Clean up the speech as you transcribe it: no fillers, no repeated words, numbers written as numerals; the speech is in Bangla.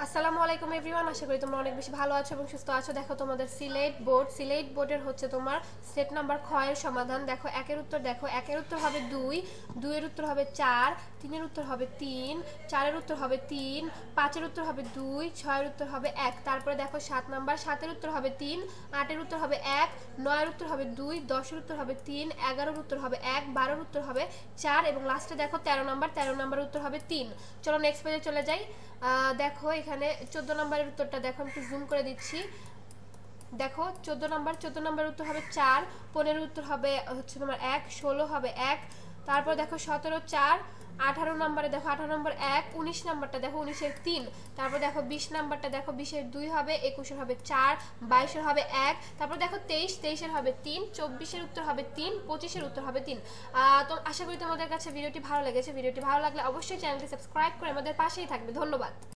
আসসালামু আলাইকুম এভরিওয়ান, আশা করি তোমরা অনেক বেশি ভালো আছো এবং সুস্থ আছো। দেখো তোমাদের সিলেট বোর্ডের হচ্ছে তোমার সেট নাম্বার খ এর সমাধান। দেখো একের উত্তর হবে 2, 2 এর উত্তর হবে 4, 3 এর উত্তর হবে 3, 4 এর উত্তর হবে 3, 5 এর উত্তর হবে 2, 6 এর উত্তর হবে 1। তারপরে দেখো 7 নাম্বার, 7 এর উত্তর হবে 3, 8 এর উত্তর হবে 1, 9 এর উত্তর হবে 2, 10 এর উত্তর হবে 3, 11 এর উত্তর হবে 1, 12 এর উত্তর হবে 4 এবং লাস্টে দেখো 13 নাম্বার উত্তর হবে 3। চলো নেক্সট পেজে চলে যাই। দেখো এখানে 14 নম্বরের উত্তরটা দেখো, আমি একটু জুম করে দিচ্ছি। দেখো 14 নম্বর উত্তর হবে 4, 15 উত্তর হবে হচ্ছে তোমার 1, 16 হবে 1। তারপর দেখো 17 4, 18 নম্বরে দেখো 18 নম্বর 1, 19 নাম্বারটা দেখো 19 এর 3। তারপর দেখো 20 নাম্বারটা দেখো 20 এর 2 হবে, 21 এর হবে 4, 22 এর হবে 1। তারপর দেখো 23 এর হবে 3, 24 এর উত্তর হবে 3, 25 এর উত্তর হবে 3। তো আশা করি তোমাদের কাছে ভিডিওটি ভালো লেগেছে। ভিডিওটি ভালো লাগলে অবশ্যই চ্যানেলটি সাবস্ক্রাইব করে আমাদের পাশেই থাকবে। ধন্যবাদ।